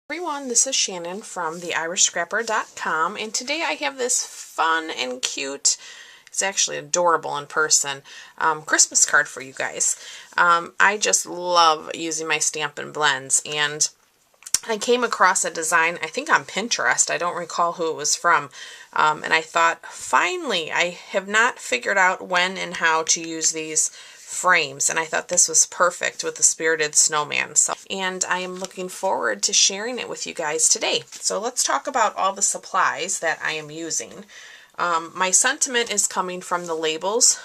Everyone, this is Shannon from theirishscrapper.com, and today I have this fun and cute, it's actually adorable in person, Christmas card for you guys. I just love using my Stampin' blends, and I came across a design, I think on Pinterest, I don't recall who it was from, and I thought, finally, I have not figured out when and how to use these frames, and I thought this was perfect with the spirited snowman. And I am looking forward to sharing it with you guys today. So let's talk about all the supplies that I am using. My sentiment is coming from the labels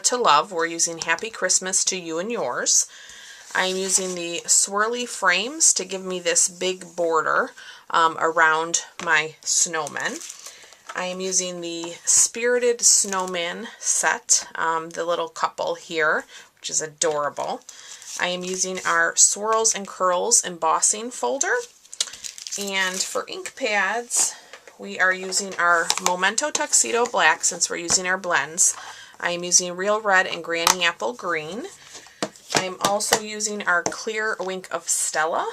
to love. We're using Happy Christmas to you and yours. I'm using the swirly frames to give me this big border around my snowmen. I am using the Spirited Snowman set, the little couple here, which is adorable. I am using our Swirls and Curls embossing folder. And for ink pads, we are using our Memento Tuxedo Black since we're using our blends. I am using Real Red and Granny Apple Green. I am also using our Clear Wink of Stella,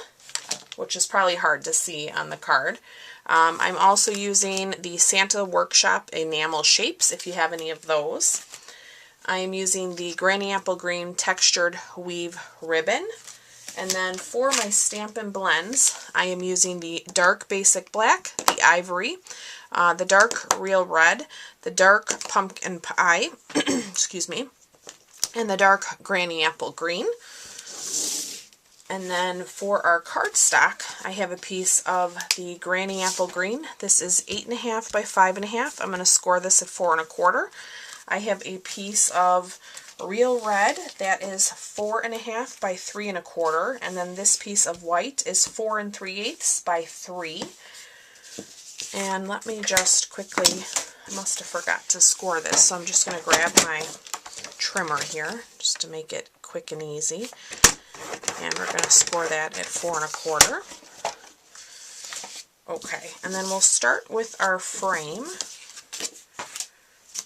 which is probably hard to see on the card. I'm also using the Santa Workshop Enamel Shapes, if you have any of those. I am using the Granny Apple Green Textured Weave Ribbon. And then for my Stampin' blends, I am using the Dark Basic Black, the Ivory, the Dark Real Red, the Dark Pumpkin Pie, excuse me, and the Dark Granny Apple Green. And then for our cardstock, I have a piece of the Granny Apple Green. This is 8.5 by 5.5. I'm going to score this at 4 1/4. I have a piece of Real Red that is 4.5 by 3 1/4. And then this piece of white is 4 3/8 by 3. And let me just quickly, I must have forgot to score this, so I'm just going to grab my trimmer here just to make it quick and easy. And we're going to score that at 4 1/4. Okay, and then we'll start with our frame.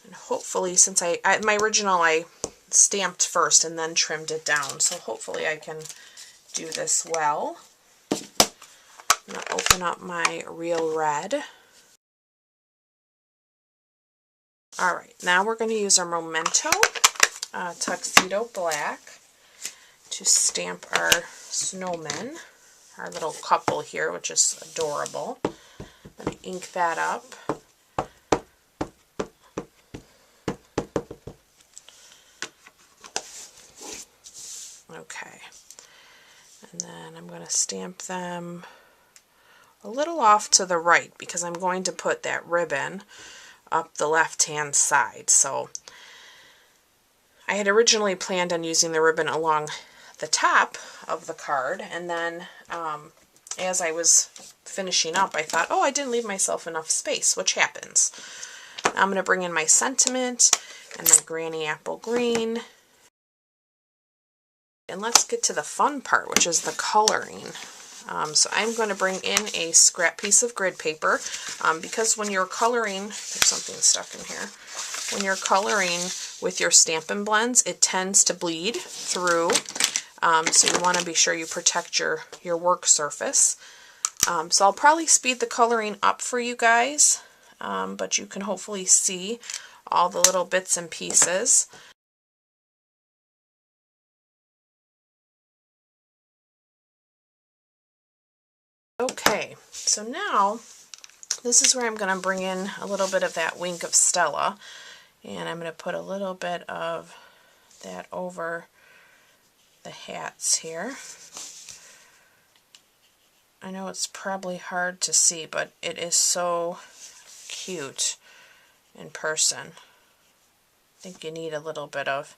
And hopefully, since my original I stamped first and then trimmed it down, so hopefully I can do this well. I'm going to open up my Real Red. Alright, now we're going to use our Memento Tuxedo Black to stamp our snowmen, our little couple here, which is adorable. I'm going to ink that up. Okay, and then I'm going to stamp them a little off to the right because I'm going to put that ribbon up the left-hand side. So I had originally planned on using the ribbon along the top of the card, and then as I was finishing up, I thought, oh, I didn't leave myself enough space, which happens. I'm going to bring in my sentiment and my Granny Apple Green. And let's get to the fun part, which is the coloring. So I'm going to bring in a scrap piece of grid paper because when you're coloring, there's something stuck in here, when you're coloring with your Stampin' blends, it tends to bleed through, so you want to be sure you protect your work surface. So I'll probably speed the coloring up for you guys, but you can hopefully see all the little bits and pieces. Okay, so now this is where I'm going to bring in a little bit of that Wink of Stella, and I'm going to put a little bit of that over the hats here. I know it's probably hard to see, but it is so cute in person. I think you need a little bit of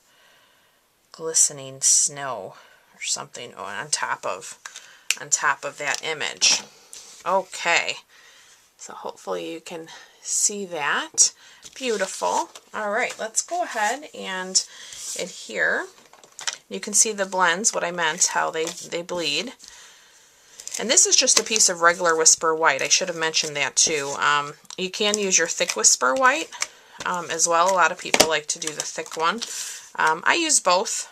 glistening snow or something on top of that image. Okay, so hopefully you can see that. Beautiful. Alright, let's go ahead and adhere. You can see the blends, what I meant, how they bleed. And this is just a piece of regular Whisper White. I should have mentioned that too. You can use your thick Whisper White as well. A lot of people like to do the thick one. I use both.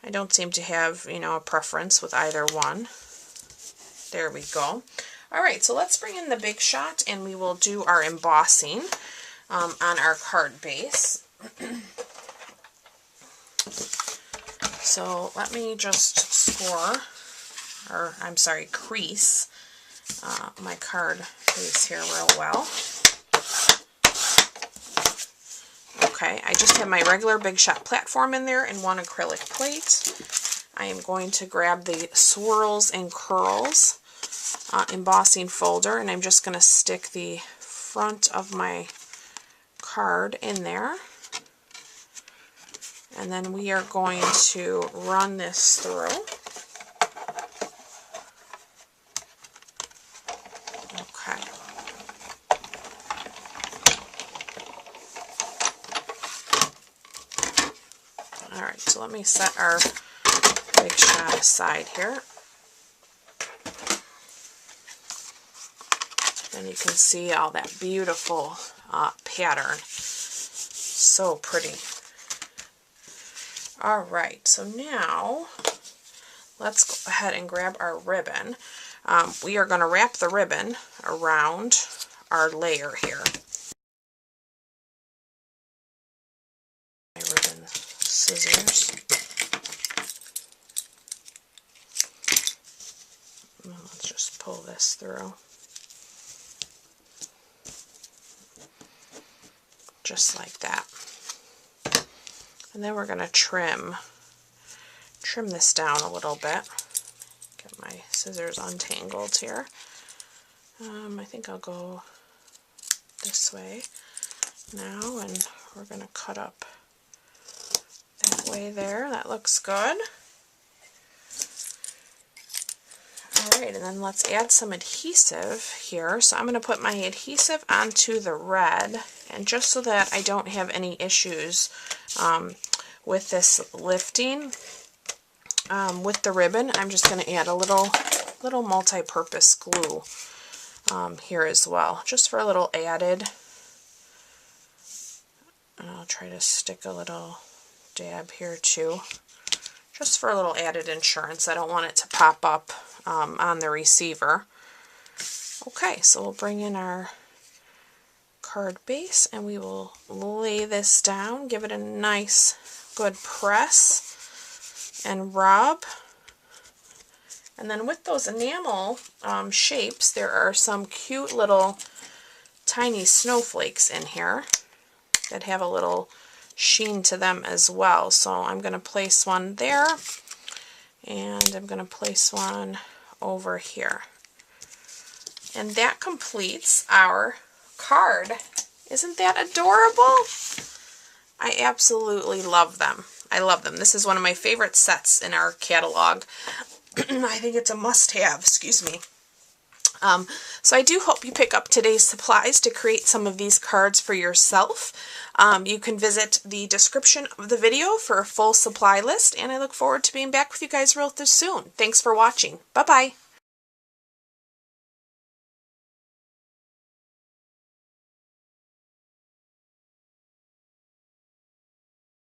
I don't seem to have, a preference with either one. There we go. All right, so let's bring in the Big Shot and we will do our embossing on our card base. So let me just crease my card base here real well. Okay, I just have my regular Big Shot platform in there and one acrylic plate. I am going to grab the Swirls and Curls embossing folder, and I'm just going to stick the front of my card in there. And then we are going to run this through. Okay. Alright, so let me set our Big Shot aside here. And you can see all that beautiful pattern. So pretty. Alright, so now let's go ahead and grab our ribbon. We are going to wrap the ribbon around our layer here. My ribbon scissors. Let's just pull this through. Just like that. And then we're going to trim this down a little bit. Get my scissors untangled here. I think I'll go this way now, and we're going to cut up that way there. That looks good. Alright, and then let's add some adhesive here. So I'm going to put my adhesive onto the red, and just so that I don't have any issues with this lifting with the ribbon, I'm just going to add a little multi-purpose glue here as well, just for a little added. And I'll try to stick a little dab here too, just for a little added insurance. I don't want it to pop up on the receiver. Okay, so we'll bring in our card base and we will lay this down, give it a nice good press and rub. And then with those enamel shapes, there are some cute little tiny snowflakes in here that have a little sheen to them as well. So I'm going to place one there, and I'm going to place one over here. And that completes our card. Isn't that adorable? I absolutely love them. I love them. This is one of my favorite sets in our catalog. I think it's a must-have, excuse me. So I do hope you pick up today's supplies to create some of these cards for yourself. You can visit the description of the video for a full supply list, and I look forward to being back with you guys real soon. Thanks for watching. Bye-bye.